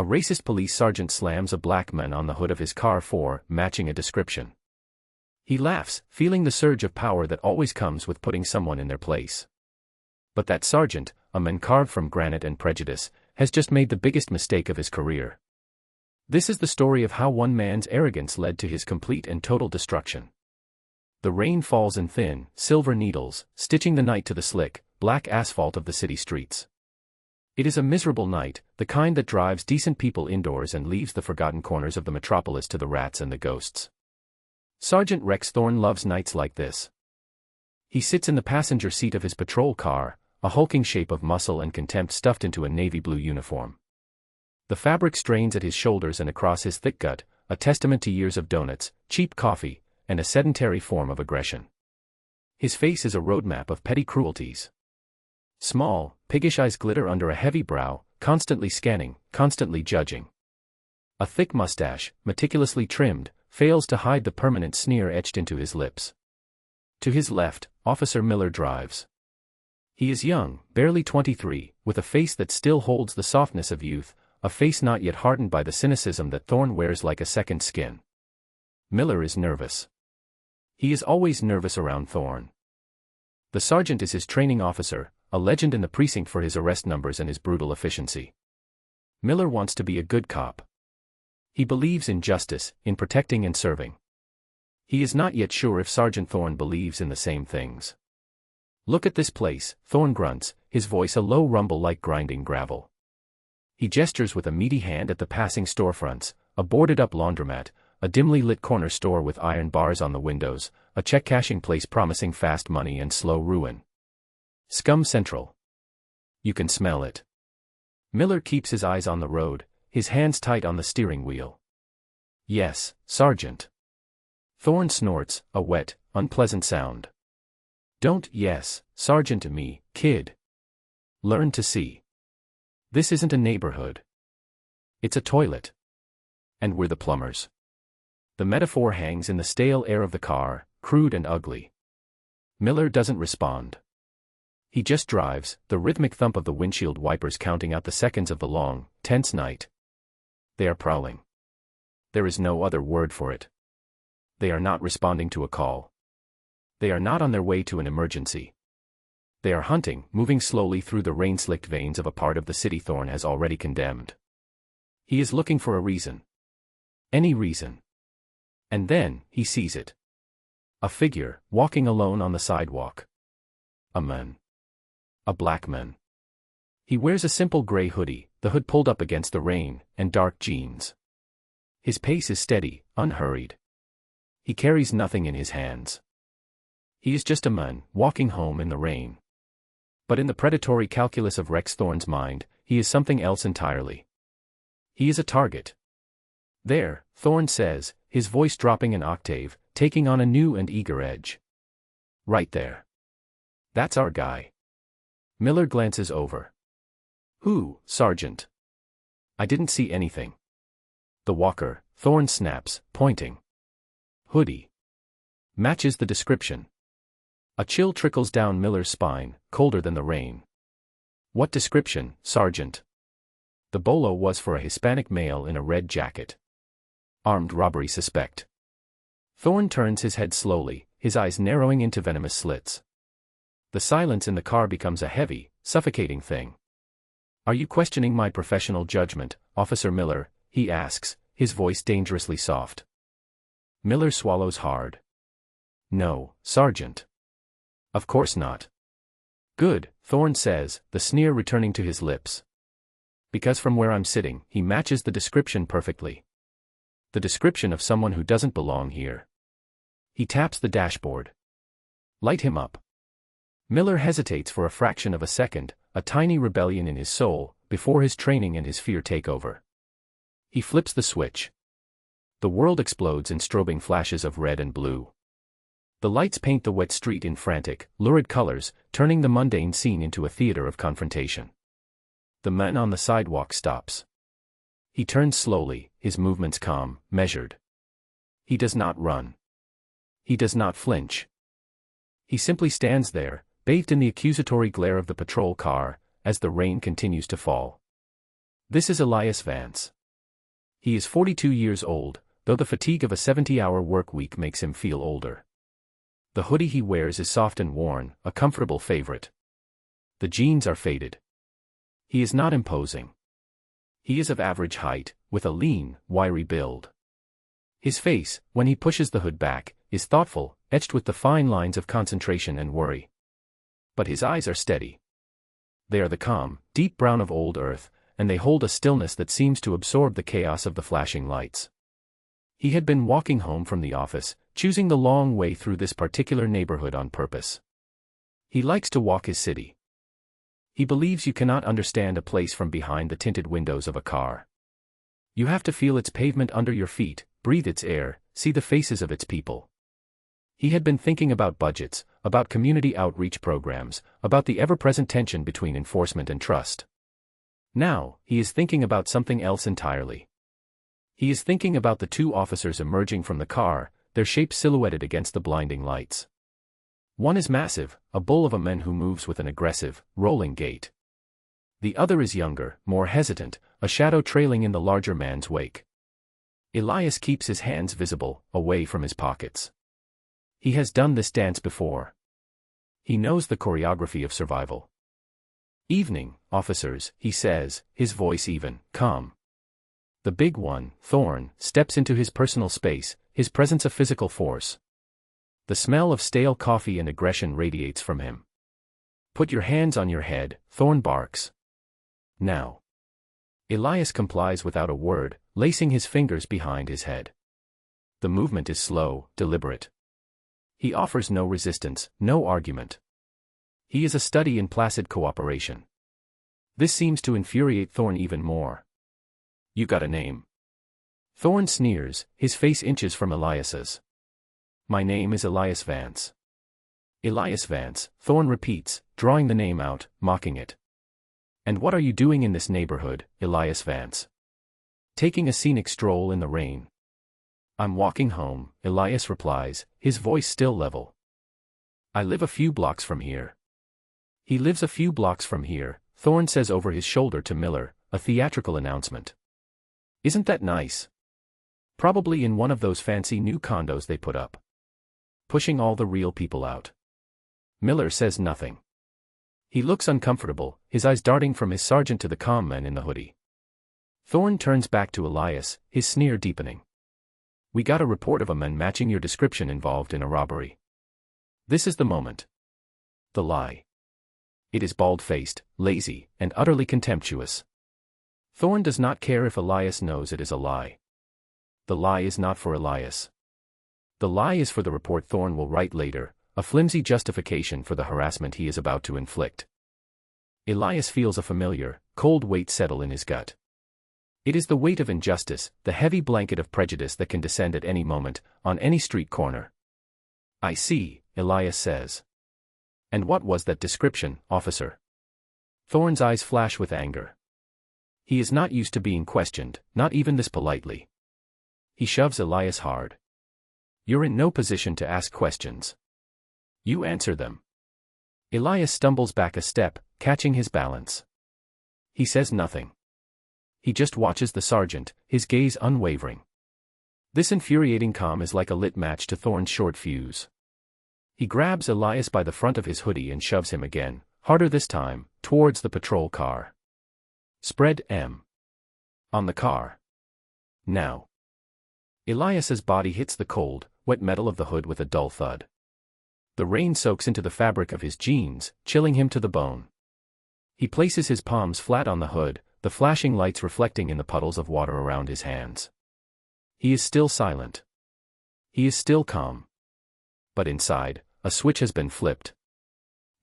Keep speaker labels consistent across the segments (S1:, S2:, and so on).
S1: A racist police sergeant slams a black man on the hood of his car for matching a description. He laughs, feeling the surge of power that always comes with putting someone in their place. But that sergeant, a man carved from granite and prejudice, has just made the biggest mistake of his career. This is the story of how one man's arrogance led to his complete and total destruction. The rain falls in thin, silver needles, stitching the night to the slick, black asphalt of the city streets. It is a miserable night, the kind that drives decent people indoors and leaves the forgotten corners of the metropolis to the rats and the ghosts. Sergeant Rex Thorne loves nights like this. He sits in the passenger seat of his patrol car, a hulking shape of muscle and contempt stuffed into a navy blue uniform. The fabric strains at his shoulders and across his thick gut, a testament to years of donuts, cheap coffee, and a sedentary form of aggression. His face is a roadmap of petty cruelties. Small, piggish eyes glitter under a heavy brow, constantly scanning, constantly judging. A thick mustache, meticulously trimmed, fails to hide the permanent sneer etched into his lips. To his left, Officer Miller drives. He is young, barely 23, with a face that still holds the softness of youth, a face not yet hardened by the cynicism that Thorne wears like a second skin. Miller is nervous. He is always nervous around Thorne. The sergeant is his training officer, a legend in the precinct for his arrest numbers and his brutal efficiency. Miller wants to be a good cop. He believes in justice, in protecting and serving. He is not yet sure if Sergeant Thorne believes in the same things. "Look at this place," Thorne grunts, his voice a low rumble like grinding gravel. He gestures with a meaty hand at the passing storefronts, a boarded-up laundromat, a dimly lit corner store with iron bars on the windows, a check-cashing place promising fast money and slow ruin. Scum Central. You can smell it. Miller keeps his eyes on the road, his hands tight on the steering wheel. "Yes, Sergeant." Thorne snorts, a wet, unpleasant sound. "Don't yes, Sergeant me, kid. Learn to see. This isn't a neighborhood. It's a toilet. And we're the plumbers." The metaphor hangs in the stale air of the car, crude and ugly. Miller doesn't respond. He just drives, the rhythmic thump of the windshield wipers counting out the seconds of the long, tense night. They are prowling. There is no other word for it. They are not responding to a call. They are not on their way to an emergency. They are hunting, moving slowly through the rain-slicked veins of a part of the city Thorne has already condemned. He is looking for a reason. Any reason. And then, he sees it. A figure, walking alone on the sidewalk. A man. A black man. He wears a simple gray hoodie, the hood pulled up against the rain, and dark jeans. His pace is steady, unhurried. He carries nothing in his hands. He is just a man, walking home in the rain. But in the predatory calculus of Rex Thorne's mind, he is something else entirely. He is a target. "There," Thorne says, his voice dropping an octave, taking on a new and eager edge. "Right there. That's our guy." Miller glances over. "Who, Sergeant?" "I didn't see anything." "The walker," Thorne snaps, pointing. "Hoodie. Matches the description." A chill trickles down Miller's spine, colder than the rain. "What description, Sergeant?" The bolo was for a Hispanic male in a red jacket. "Armed robbery suspect." Thorne turns his head slowly, his eyes narrowing into venomous slits. The silence in the car becomes a heavy, suffocating thing. "Are you questioning my professional judgment, Officer Miller?" he asks, his voice dangerously soft. Miller swallows hard. "No, Sergeant. Of course not." "Good," Thorne says, the sneer returning to his lips. "Because from where I'm sitting, he matches the description perfectly. The description of someone who doesn't belong here." He taps the dashboard. "Light him up." Miller hesitates for a fraction of a second, a tiny rebellion in his soul, before his training and his fear take over. He flips the switch. The world explodes in strobing flashes of red and blue. The lights paint the wet street in frantic, lurid colors, turning the mundane scene into a theater of confrontation. The man on the sidewalk stops. He turns slowly, his movements calm, measured. He does not run. He does not flinch. He simply stands there, bathed in the accusatory glare of the patrol car, as the rain continues to fall. This is Elias Vance. He is 42 years old, though the fatigue of a 70-hour work week makes him feel older. The hoodie he wears is soft and worn, a comfortable favorite. The jeans are faded. He is not imposing. He is of average height, with a lean, wiry build. His face, when he pushes the hood back, is thoughtful, etched with the fine lines of concentration and worry. But his eyes are steady. They are the calm, deep brown of old earth, and they hold a stillness that seems to absorb the chaos of the flashing lights. He had been walking home from the office, choosing the long way through this particular neighborhood on purpose. He likes to walk his city. He believes you cannot understand a place from behind the tinted windows of a car. You have to feel its pavement under your feet, breathe its air, see the faces of its people. He had been thinking about budgets, about community outreach programs, about the ever-present tension between enforcement and trust. Now, he is thinking about something else entirely. He is thinking about the two officers emerging from the car, their shapes silhouetted against the blinding lights. One is massive, a bull of a man who moves with an aggressive, rolling gait. The other is younger, more hesitant, a shadow trailing in the larger man's wake. Elias keeps his hands visible, away from his pockets. He has done this dance before. He knows the choreography of survival. "Evening, officers," he says, his voice even, calm. The big one, Thorne, steps into his personal space, his presence a physical force. The smell of stale coffee and aggression radiates from him. "Put your hands on your head," Thorne barks. "Now." Elias complies without a word, lacing his fingers behind his head. The movement is slow, deliberate. He offers no resistance, no argument. He is a study in placid cooperation. This seems to infuriate Thorne even more. "You got a name?" Thorne sneers, his face inches from Elias's. "My name is Elias Vance." "Elias Vance," Thorne repeats, drawing the name out, mocking it. "And what are you doing in this neighborhood, Elias Vance?" "Taking a scenic stroll in the rain." "I'm walking home," Elias replies, his voice still level. "I live a few blocks from here." He lives a few blocks from here, Thorne says over his shoulder to Miller, a theatrical announcement. "Isn't that nice? Probably in one of those fancy new condos they put up. Pushing all the real people out." Miller says nothing. He looks uncomfortable, his eyes darting from his sergeant to the calm man in the hoodie. Thorne turns back to Elias, his sneer deepening. "We got a report of a man matching your description involved in a robbery. This is the moment." The lie. It is bald-faced, lazy, and utterly contemptuous. Thorne does not care if Elias knows it is a lie. The lie is not for Elias. The lie is for the report Thorne will write later, a flimsy justification for the harassment he is about to inflict. Elias feels a familiar, cold weight settle in his gut. It is the weight of injustice, the heavy blanket of prejudice that can descend at any moment, on any street corner. "I see," Elias says. "And what was that description, officer?" Thorne's eyes flash with anger. He is not used to being questioned, not even this politely. He shoves Elias hard. "You're in no position to ask questions. You answer them." Elias stumbles back a step, catching his balance. He says nothing. He just watches the sergeant, his gaze unwavering. This infuriating calm is like a lit match to Thorne's short fuse. He grabs Elias by the front of his hoodie and shoves him again, harder this time, towards the patrol car. "Spread M." On the car. Now. Elias's body hits the cold, wet metal of the hood with a dull thud. The rain soaks into the fabric of his jeans, chilling him to the bone. He places his palms flat on the hood, the flashing lights reflecting in the puddles of water around his hands. He is still silent. He is still calm. But inside, a switch has been flipped.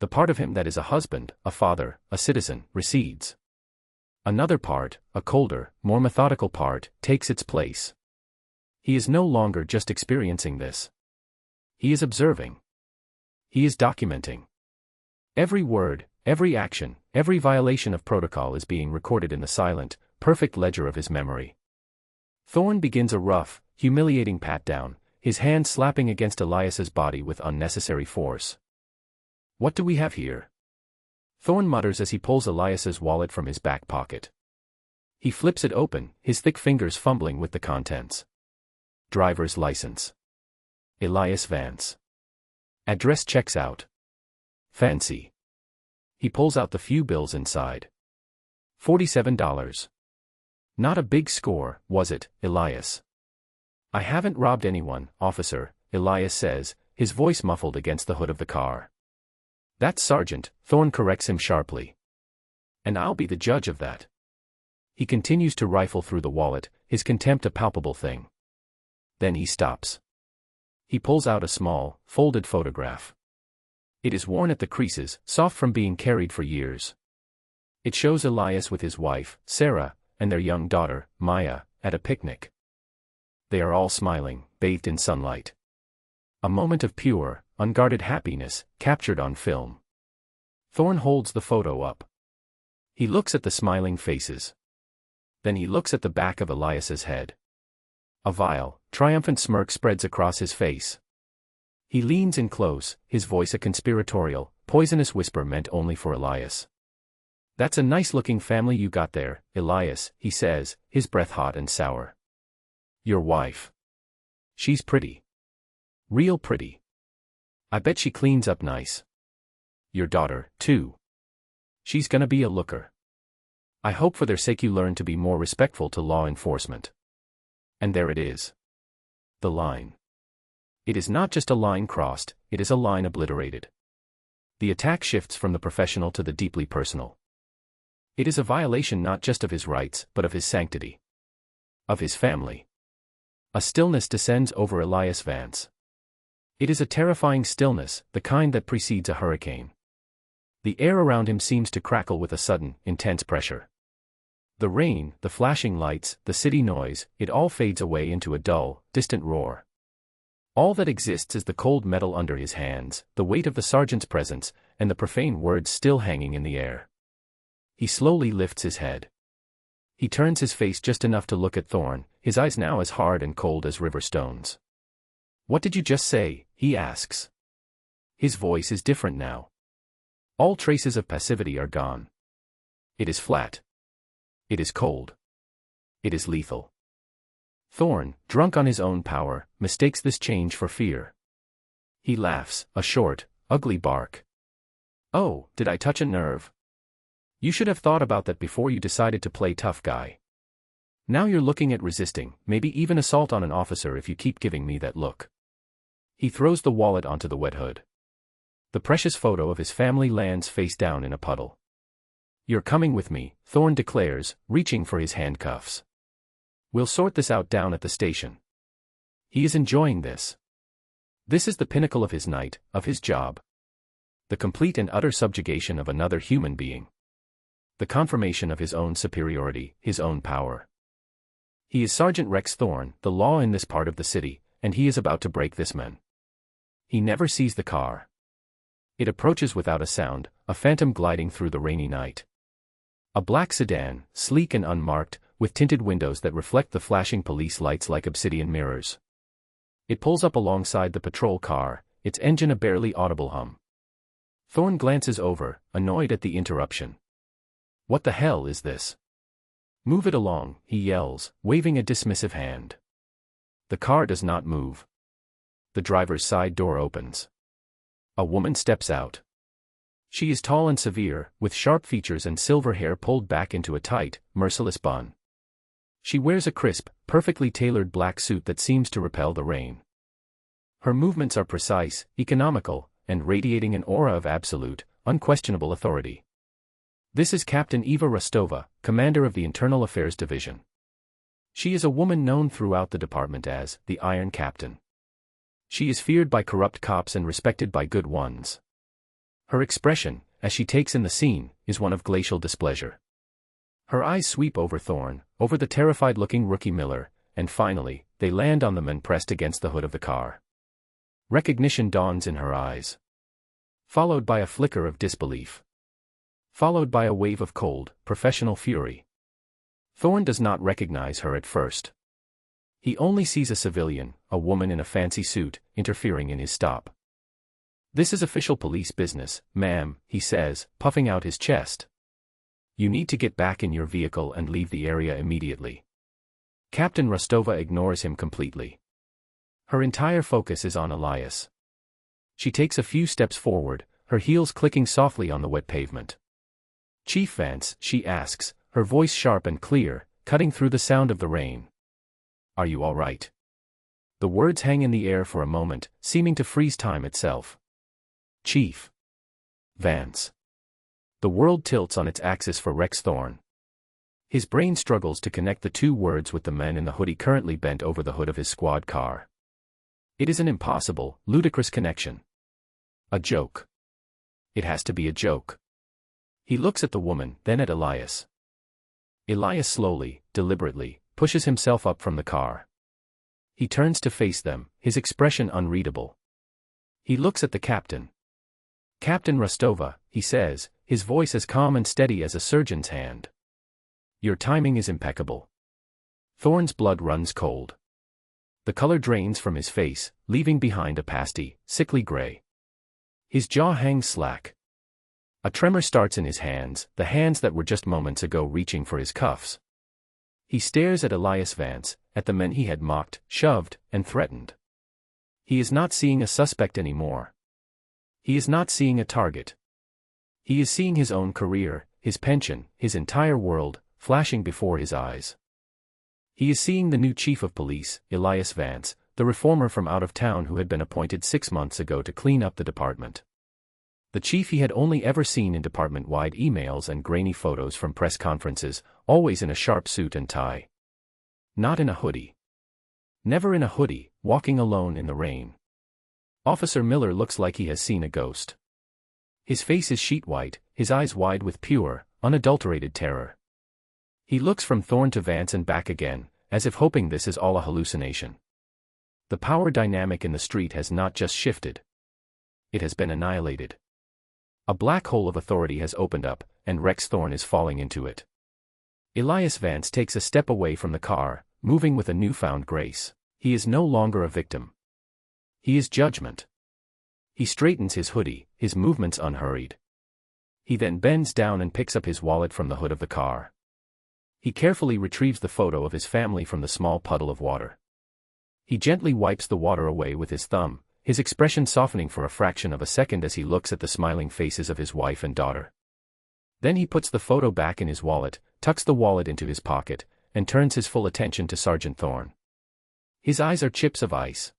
S1: The part of him that is a husband, a father, a citizen, recedes. Another part, a colder, more methodical part, takes its place. He is no longer just experiencing this. He is observing. He is documenting. Every word, every action, every violation of protocol is being recorded in the silent, perfect ledger of his memory. Thorne begins a rough, humiliating pat-down, his hand slapping against Elias's body with unnecessary force. "What do we have here?" Thorne mutters as he pulls Elias's wallet from his back pocket. He flips it open, his thick fingers fumbling with the contents. Driver's license. Elias Vance. Address checks out. Fancy. He pulls out the few bills inside. $47. Not a big score, was it, Elias? I haven't robbed anyone, officer, Elias says, his voice muffled against the hood of the car. That's Sergeant, Thorne corrects him sharply. And I'll be the judge of that. He continues to rifle through the wallet, his contempt a palpable thing. Then he stops. He pulls out a small, folded photograph. It is worn at the creases, soft from being carried for years. It shows Elias with his wife, Sarah, and their young daughter, Maya, at a picnic. They are all smiling, bathed in sunlight. A moment of pure, unguarded happiness, captured on film. Thorne holds the photo up. He looks at the smiling faces. Then he looks at the back of Elias's head. A vile, triumphant smirk spreads across his face. He leans in close, his voice a conspiratorial, poisonous whisper meant only for Elias. That's a nice-looking family you got there, Elias, he says, his breath hot and sour. Your wife. She's pretty. Real pretty. I bet she cleans up nice. Your daughter, too. She's gonna be a looker. I hope for their sake you learn to be more respectful to law enforcement. And there it is. The line. It is not just a line crossed, it is a line obliterated. The attack shifts from the professional to the deeply personal. It is a violation not just of his rights, but of his sanctity. Of his family. A stillness descends over Elias Vance. It is a terrifying stillness, the kind that precedes a hurricane. The air around him seems to crackle with a sudden, intense pressure. The rain, the flashing lights, the city noise, it all fades away into a dull, distant roar. All that exists is the cold metal under his hands, the weight of the sergeant's presence, and the profane words still hanging in the air. He slowly lifts his head. He turns his face just enough to look at Thorne, his eyes now as hard and cold as river stones. What did you just say? He asks. His voice is different now. All traces of passivity are gone. It is flat. It is cold. It is lethal. Thorne, drunk on his own power, mistakes this change for fear. He laughs, a short, ugly bark. Oh, did I touch a nerve? You should have thought about that before you decided to play tough guy. Now you're looking at resisting, maybe even assault on an officer if you keep giving me that look. He throws the wallet onto the wet hood. The precious photo of his family lands face down in a puddle. You're coming with me, Thorne declares, reaching for his handcuffs. We'll sort this out down at the station. He is enjoying this. This is the pinnacle of his night, of his job. The complete and utter subjugation of another human being. The confirmation of his own superiority, his own power. He is Sergeant Rex Thorne, the law in this part of the city, and he is about to break this man. He never sees the car. It approaches without a sound, a phantom gliding through the rainy night. A black sedan, sleek and unmarked, with tinted windows that reflect the flashing police lights like obsidian mirrors. It pulls up alongside the patrol car, its engine a barely audible hum. Thorne glances over, annoyed at the interruption. What the hell is this? Move it along, he yells, waving a dismissive hand. The car does not move. The driver's side door opens. A woman steps out. She is tall and severe, with sharp features and silver hair pulled back into a tight, merciless bun. She wears a crisp, perfectly tailored black suit that seems to repel the rain. Her movements are precise, economical, and radiating an aura of absolute, unquestionable authority. This is Captain Eva Rostova, commander of the Internal Affairs Division. She is a woman known throughout the department as the Iron Captain. She is feared by corrupt cops and respected by good ones. Her expression, as she takes in the scene, is one of glacial displeasure. Her eyes sweep over Thorne, over the terrified-looking rookie Miller, and finally, they land on the man pressed against the hood of the car. Recognition dawns in her eyes. Followed by a flicker of disbelief. Followed by a wave of cold, professional fury. Thorne does not recognize her at first. He only sees a civilian, a woman in a fancy suit, interfering in his stop. This is official police business, ma'am, he says, puffing out his chest. You need to get back in your vehicle and leave the area immediately. Captain Rostova ignores him completely. Her entire focus is on Elias. She takes a few steps forward, her heels clicking softly on the wet pavement. Chief Vance, she asks, her voice sharp and clear, cutting through the sound of the rain. Are you all right? The words hang in the air for a moment, seeming to freeze time itself. Chief Vance. The world tilts on its axis for Rex Thorne. His brain struggles to connect the two words with the men in the hoodie currently bent over the hood of his squad car. It is an impossible, ludicrous connection. A joke. It has to be a joke. He looks at the woman, then at Elias. Elias slowly, deliberately, pushes himself up from the car. He turns to face them, his expression unreadable. He looks at the captain. Captain Rostova, he says, his voice as calm and steady as a surgeon's hand. Your timing is impeccable. Thorne's blood runs cold. The color drains from his face, leaving behind a pasty, sickly gray. His jaw hangs slack. A tremor starts in his hands, the hands that were just moments ago reaching for his cuffs. He stares at Elias Vance, at the men he had mocked, shoved, and threatened. He is not seeing a suspect anymore. He is not seeing a target. He is seeing his own career, his pension, his entire world, flashing before his eyes. He is seeing the new chief of police, Elias Vance, the reformer from out of town who had been appointed 6 months ago to clean up the department. The chief he had only ever seen in department-wide emails and grainy photos from press conferences, always in a sharp suit and tie. Not in a hoodie. Never in a hoodie, walking alone in the rain. Officer Miller looks like he has seen a ghost. His face is sheet white, his eyes wide with pure, unadulterated terror. He looks from Thorne to Vance and back again, as if hoping this is all a hallucination. The power dynamic in the street has not just shifted. It has been annihilated. A black hole of authority has opened up, and Rex Thorne is falling into it. Elias Vance takes a step away from the car, moving with a newfound grace. He is no longer a victim. He is judgment. He straightens his hoodie, his movements unhurried. He then bends down and picks up his wallet from the hood of the car. He carefully retrieves the photo of his family from the small puddle of water. He gently wipes the water away with his thumb, his expression softening for a fraction of a second as he looks at the smiling faces of his wife and daughter. Then he puts the photo back in his wallet, tucks the wallet into his pocket, and turns his full attention to Sergeant Thorne. His eyes are chips of ice.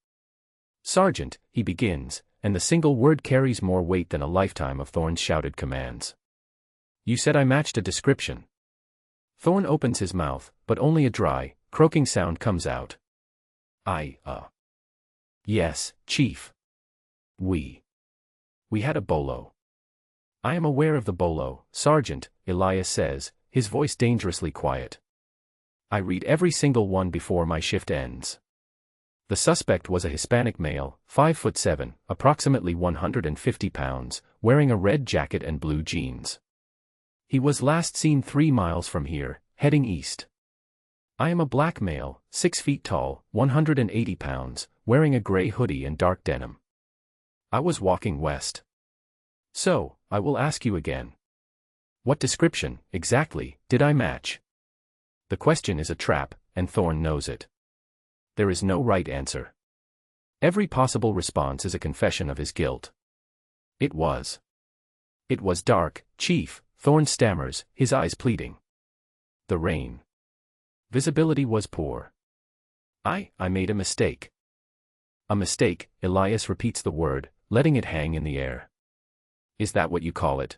S1: Sergeant, he begins, and the single word carries more weight than a lifetime of Thorne's shouted commands. You said I matched a description. Thorne opens his mouth, but only a dry, croaking sound comes out. Yes, Chief. We had a bolo. I am aware of the bolo, Sergeant, Elias says, his voice dangerously quiet. I read every single one before my shift ends. The suspect was a Hispanic male, 5'7", approximately 150 pounds, wearing a red jacket and blue jeans. He was last seen 3 miles from here, heading east. I am a black male, 6 feet tall, 180 pounds, wearing a gray hoodie and dark denim. I was walking west. So, I will ask you again. What description, exactly, did I match? The question is a trap, and Thorne knows it. There is no right answer. Every possible response is a confession of his guilt. It was dark, Chief, Thorne stammers, his eyes pleading. The rain. Visibility was poor. I made a mistake. A mistake, Elias repeats the word, letting it hang in the air. Is that what you call it?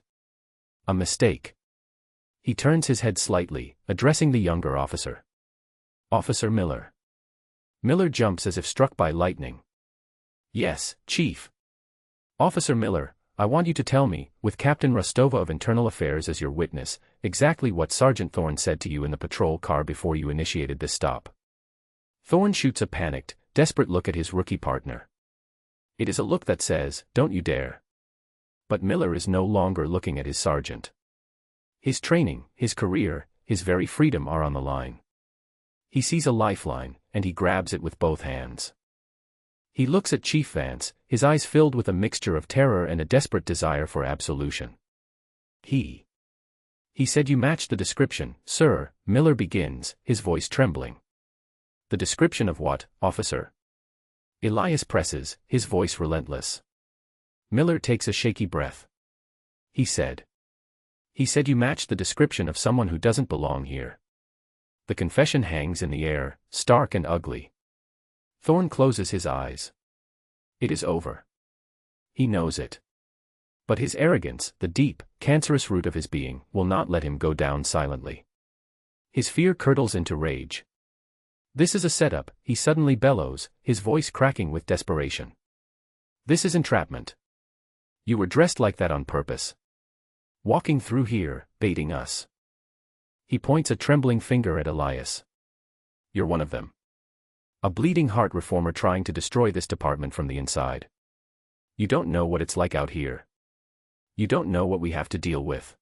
S1: A mistake. He turns his head slightly, addressing the younger officer. Officer Miller. Miller jumps as if struck by lightning. Yes, Chief. Officer Miller, I want you to tell me, with Captain Rostova of Internal Affairs as your witness, exactly what Sergeant Thorne said to you in the patrol car before you initiated this stop. Thorne shoots a panicked, desperate look at his rookie partner. It is a look that says, don't you dare. But Miller is no longer looking at his sergeant. His training, his career, his very freedom are on the line. He sees a lifeline, and he grabs it with both hands. He looks at Chief Vance, his eyes filled with a mixture of terror and a desperate desire for absolution. He He said you matched the description, sir, Miller begins, his voice trembling. The description of what, officer? Elias presses, his voice relentless. Miller takes a shaky breath. He said you matched the description of someone who doesn't belong here. The confession hangs in the air, stark and ugly. Thorne closes his eyes. It is over. He knows it. But his arrogance, the deep, cancerous root of his being, will not let him go down silently. His fear curdles into rage. This is a setup, he suddenly bellows, his voice cracking with desperation. This is entrapment. You were dressed like that on purpose. Walking through here, baiting us. He points a trembling finger at Elias. You're one of them. A bleeding heart reformer trying to destroy this department from the inside. You don't know what it's like out here. You don't know what we have to deal with.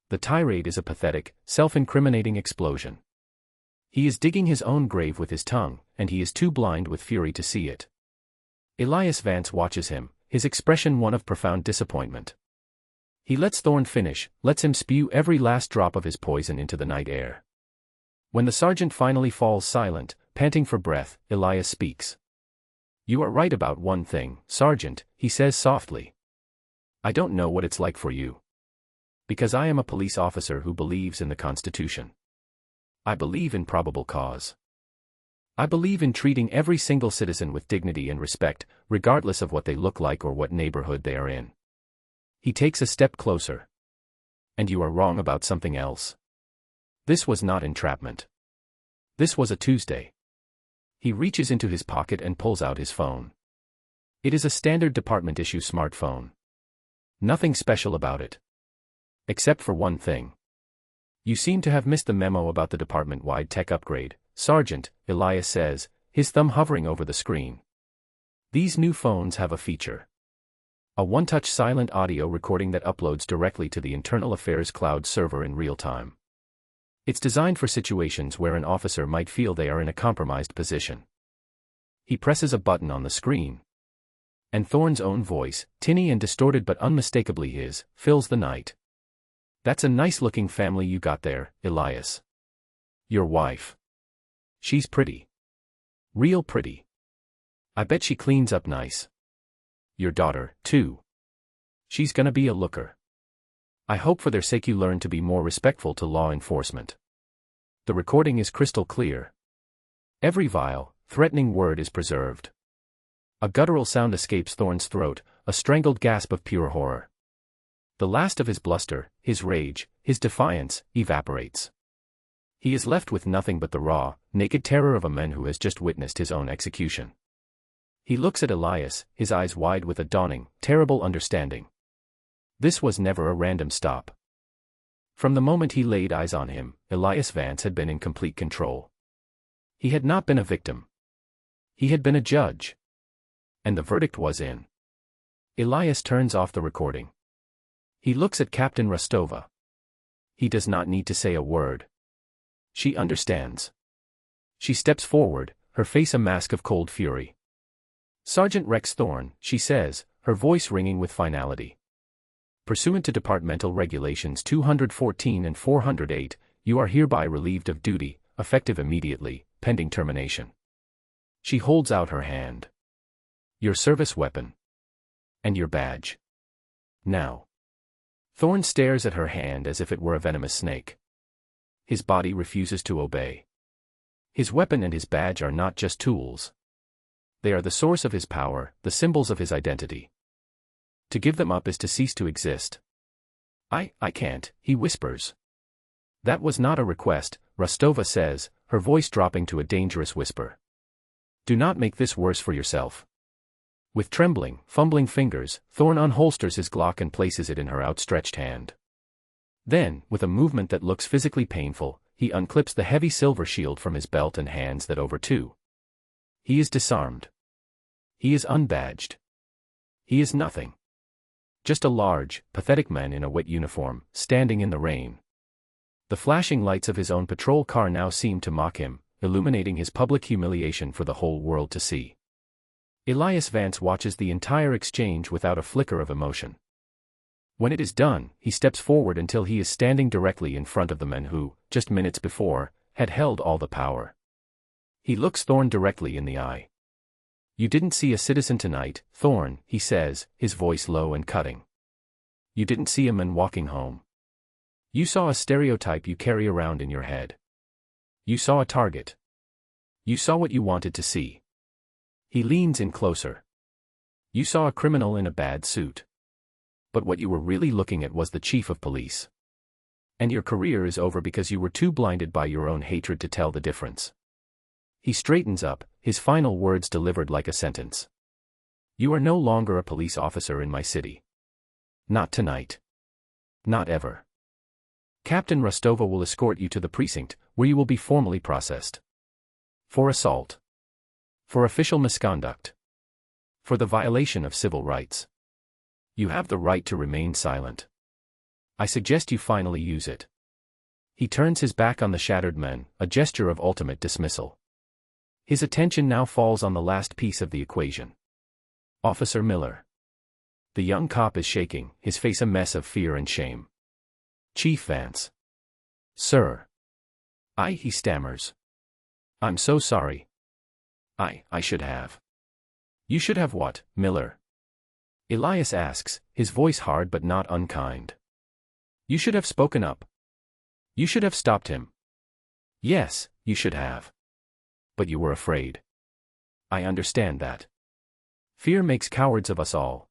S1: The tirade is a pathetic, self-incriminating explosion. He is digging his own grave with his tongue, and he is too blind with fury to see it. Elias Vance watches him, his expression one of profound disappointment. He lets Thorne finish, lets him spew every last drop of his poison into the night air. When the sergeant finally falls silent, panting for breath, Elias speaks. You are right about one thing, Sergeant, he says softly. I don't know what it's like for you. Because I am a police officer who believes in the Constitution. I believe in probable cause. I believe in treating every single citizen with dignity and respect, regardless of what they look like or what neighborhood they are in. He takes a step closer. And you are wrong about something else. This was not entrapment. This was a Tuesday. He reaches into his pocket and pulls out his phone. It is a standard department-issue smartphone. Nothing special about it. Except for one thing. You seem to have missed the memo about the department-wide tech upgrade, Sergeant, Elias says, his thumb hovering over the screen. These new phones have a feature. A one-touch silent audio recording that uploads directly to the Internal Affairs Cloud server in real time. It's designed for situations where an officer might feel they are in a compromised position. He presses a button on the screen. And Thorne's own voice, tinny and distorted but unmistakably his, fills the night. That's a nice-looking family you got there, Elias. Your wife. She's pretty. Real pretty. I bet she cleans up nice. Your daughter, too. She's gonna be a looker. I hope for their sake you learn to be more respectful to law enforcement. The recording is crystal clear. Every vile, threatening word is preserved. A guttural sound escapes Thorne's throat, a strangled gasp of pure horror. The last of his bluster, his rage, his defiance, evaporates. He is left with nothing but the raw, naked terror of a man who has just witnessed his own execution. He looks at Elias, his eyes wide with a dawning, terrible understanding. This was never a random stop. From the moment he laid eyes on him, Elias Vance had been in complete control. He had not been a victim. He had been a judge. And the verdict was in. Elias turns off the recording. He looks at Captain Rostova. He does not need to say a word. She understands. She steps forward, her face a mask of cold fury. Sergeant Rex Thorne, she says, her voice ringing with finality. Pursuant to Departmental Regulations 214 and 408, you are hereby relieved of duty, effective immediately, pending termination. She holds out her hand. Your service weapon. And your badge. Now. Thorne stares at her hand as if it were a venomous snake. His body refuses to obey. His weapon and his badge are not just tools. They are the source of his power, the symbols of his identity. To give them up is to cease to exist. I can't, he whispers. That was not a request, Rostova says, her voice dropping to a dangerous whisper. Do not make this worse for yourself. With trembling, fumbling fingers, Thorne unholsters his Glock and places it in her outstretched hand. Then, with a movement that looks physically painful, he unclips the heavy silver shield from his belt and hands that over too. He is disarmed. He is unbadged. He is nothing. Just a large, pathetic man in a wet uniform, standing in the rain. The flashing lights of his own patrol car now seem to mock him, illuminating his public humiliation for the whole world to see. Elias Vance watches the entire exchange without a flicker of emotion. When it is done, he steps forward until he is standing directly in front of the men who, just minutes before, had held all the power. He looks Thorne directly in the eye. "You didn't see a citizen tonight, Thorne," he says, his voice low and cutting. "You didn't see a man walking home. You saw a stereotype you carry around in your head. You saw a target. You saw what you wanted to see." He leans in closer. "You saw a criminal in a bad suit. But what you were really looking at was the chief of police. And your career is over because you were too blinded by your own hatred to tell the difference." He straightens up, his final words delivered like a sentence. "You are no longer a police officer in my city. Not tonight. Not ever. Captain Rostova will escort you to the precinct, where you will be formally processed. For assault. For official misconduct. For the violation of civil rights. You have the right to remain silent. I suggest you finally use it." He turns his back on the shattered men, a gesture of ultimate dismissal. His attention now falls on the last piece of the equation. Officer Miller. The young cop is shaking, his face a mess of fear and shame. "Chief Vance." "Sir." He stammers. "I'm so sorry. I should have." "You should have what, Miller?" Elias asks, his voice hard but not unkind. "You should have spoken up. You should have stopped him." "Yes, you should have. But you were afraid. I understand that. Fear makes cowards of us all."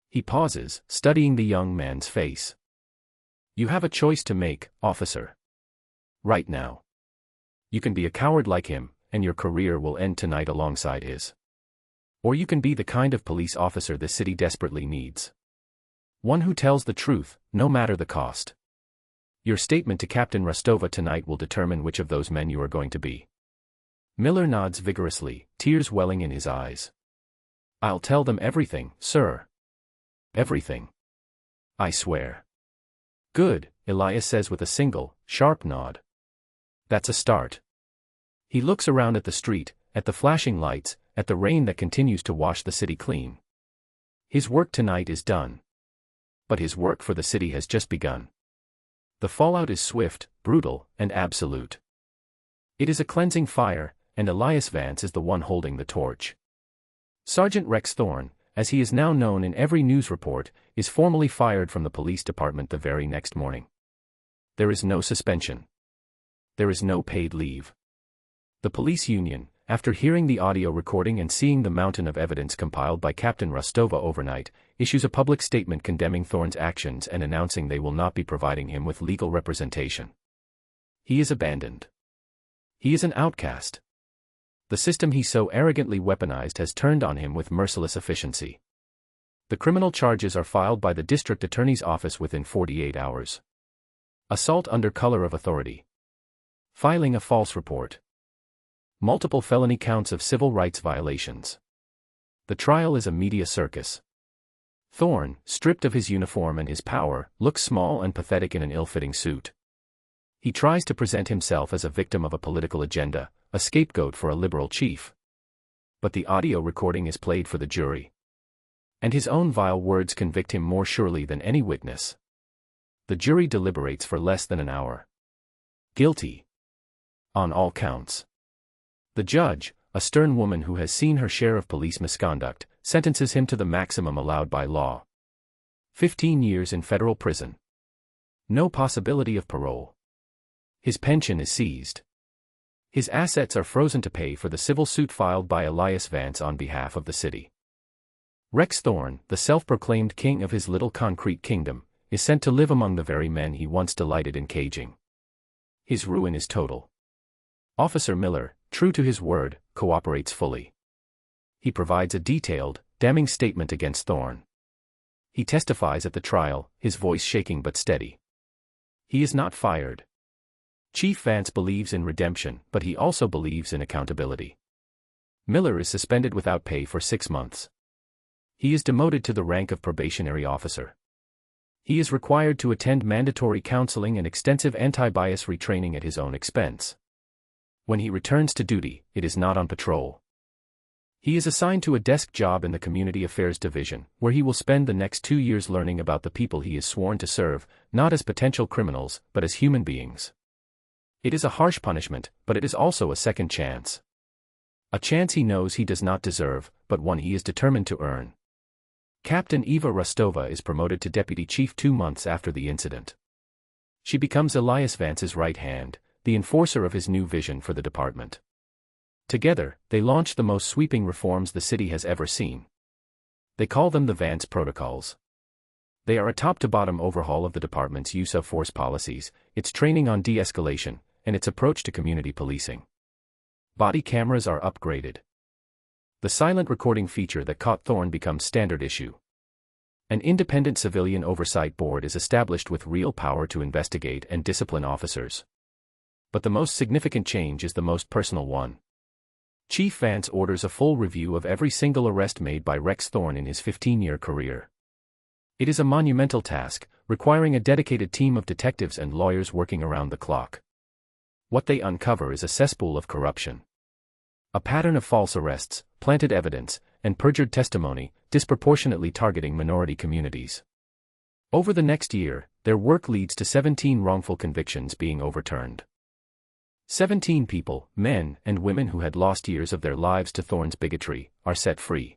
S1: He pauses, studying the young man's face. "You have a choice to make, officer. Right now. You can be a coward like him, and your career will end tonight alongside his. Or you can be the kind of police officer the city desperately needs. One who tells the truth, no matter the cost. Your statement to Captain Rostova tonight will determine which of those men you are going to be." Miller nods vigorously, tears welling in his eyes. "I'll tell them everything, sir. Everything. I swear." "Good," Elias says with a single, sharp nod. "That's a start." He looks around at the street, at the flashing lights, at the rain that continues to wash the city clean. His work tonight is done. But his work for the city has just begun. The fallout is swift, brutal, and absolute. It is a cleansing fire, and Elias Vance is the one holding the torch. Sergeant Rex Thorne, as he is now known in every news report, is formally fired from the police department the very next morning. There is no suspension. There is no paid leave. The police union, after hearing the audio recording and seeing the mountain of evidence compiled by Captain Rostova overnight, issues a public statement condemning Thorne's actions and announcing they will not be providing him with legal representation. He is abandoned. He is an outcast. The system he so arrogantly weaponized has turned on him with merciless efficiency. The criminal charges are filed by the district attorney's office within 48 hours. Assault under color of authority. Filing a false report. Multiple felony counts of civil rights violations. The trial is a media circus. Thorne, stripped of his uniform and his power, looks small and pathetic in an ill-fitting suit. He tries to present himself as a victim of a political agenda, a scapegoat for a liberal chief. But the audio recording is played for the jury. And his own vile words convict him more surely than any witness. The jury deliberates for less than an hour. Guilty. On all counts. The judge, a stern woman who has seen her share of police misconduct, sentences him to the maximum allowed by law. 15 years in federal prison. No possibility of parole. His pension is seized. His assets are frozen to pay for the civil suit filed by Elias Vance on behalf of the city. Rex Thorne, the self-proclaimed king of his little concrete kingdom, is sent to live among the very men he once delighted in caging. His ruin is total. Officer Miller, true to his word, cooperates fully. He provides a detailed, damning statement against Thorne. He testifies at the trial, his voice shaking but steady. He is not fired. Chief Vance believes in redemption, but he also believes in accountability. Miller is suspended without pay for 6 months. He is demoted to the rank of probationary officer. He is required to attend mandatory counseling and extensive anti-bias retraining at his own expense. When he returns to duty, it is not on patrol. He is assigned to a desk job in the Community Affairs Division, where he will spend the next 2 years learning about the people he is sworn to serve, not as potential criminals, but as human beings. It is a harsh punishment, but it is also a second chance. A chance he knows he does not deserve, but one he is determined to earn. Captain Eva Rostova is promoted to deputy chief 2 months after the incident. She becomes Elias Vance's right hand, the enforcer of his new vision for the department. Together, they launch the most sweeping reforms the city has ever seen. They call them the Vance Protocols. They are a top-to-bottom overhaul of the department's use of force policies, its training on de-escalation, and its approach to community policing. Body cameras are upgraded. The silent recording feature that caught Thorne becomes standard issue. An independent civilian oversight board is established with real power to investigate and discipline officers. But the most significant change is the most personal one. Chief Vance orders a full review of every single arrest made by Rex Thorne in his 15-year career. It is a monumental task, requiring a dedicated team of detectives and lawyers working around the clock. What they uncover is a cesspool of corruption. A pattern of false arrests, planted evidence, and perjured testimony, disproportionately targeting minority communities. Over the next year, their work leads to 17 wrongful convictions being overturned. 17 people, men and women who had lost years of their lives to Thorne's bigotry, are set free.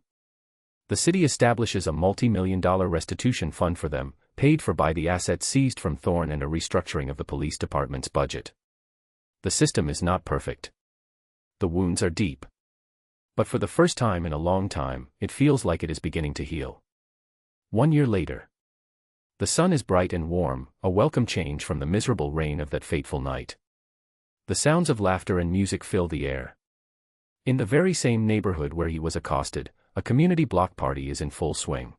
S1: The city establishes a multi-million-dollar restitution fund for them, paid for by the assets seized from Thorne and a restructuring of the police department's budget. The system is not perfect. The wounds are deep. But for the first time in a long time, it feels like it is beginning to heal. 1 year later. The sun is bright and warm, a welcome change from the miserable rain of that fateful night. The sounds of laughter and music fill the air. In the very same neighborhood where he was accosted, a community block party is in full swing.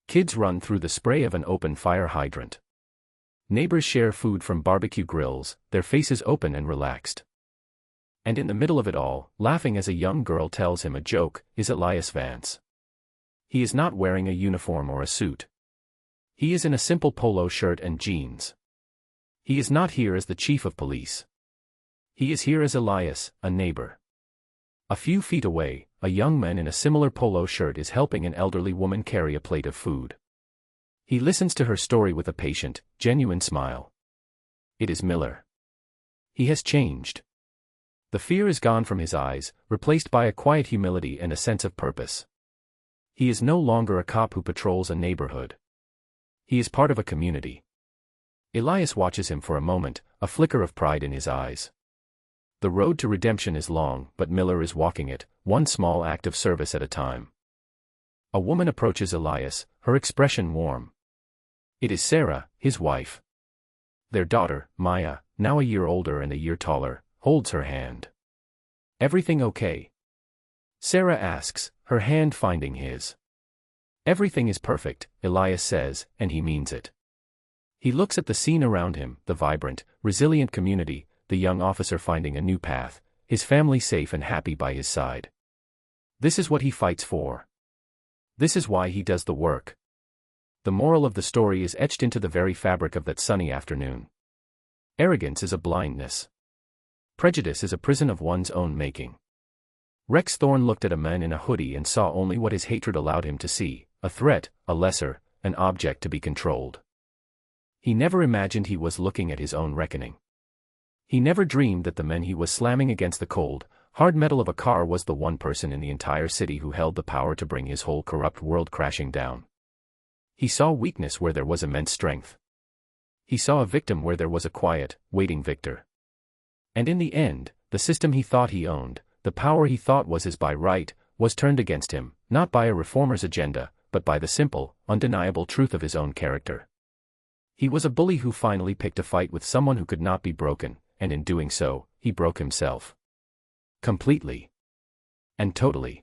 S1: Kids run through the spray of an open fire hydrant. Neighbors share food from barbecue grills, their faces open and relaxed. And in the middle of it all, laughing as a young girl tells him a joke, is Elias Vance. He is not wearing a uniform or a suit. He is in a simple polo shirt and jeans. He is not here as the chief of police. He is here as Elias, a neighbor. A few feet away, a young man in a similar polo shirt is helping an elderly woman carry a plate of food. He listens to her story with a patient, genuine smile. It is Miller. He has changed. The fear is gone from his eyes, replaced by a quiet humility and a sense of purpose. He is no longer a cop who patrols a neighborhood. He is part of a community. Elias watches him for a moment, a flicker of pride in his eyes. The road to redemption is long, but Miller is walking it, one small act of service at a time. A woman approaches Elias, her expression warm. It is Sarah, his wife. Their daughter, Maya, now a year older and a year taller, holds her hand. Everything okay? Sarah asks, her hand finding his. Everything is perfect, Elias says, and he means it. He looks at the scene around him, the vibrant, resilient community, the young officer finding a new path, his family safe and happy by his side. This is what he fights for. This is why he does the work. The moral of the story is etched into the very fabric of that sunny afternoon. Arrogance is a blindness. Prejudice is a prison of one's own making. Rex Thorne looked at a man in a hoodie and saw only what his hatred allowed him to see, a threat, a lesser, an object to be controlled. He never imagined he was looking at his own reckoning. He never dreamed that the man he was slamming against the cold, hard metal of a car was the one person in the entire city who held the power to bring his whole corrupt world crashing down. He saw weakness where there was immense strength. He saw a victim where there was a quiet, waiting victor. And in the end, the system he thought he owned, the power he thought was his by right, was turned against him, not by a reformer's agenda, but by the simple, undeniable truth of his own character. He was a bully who finally picked a fight with someone who could not be broken, and in doing so, he broke himself. Completely. And totally.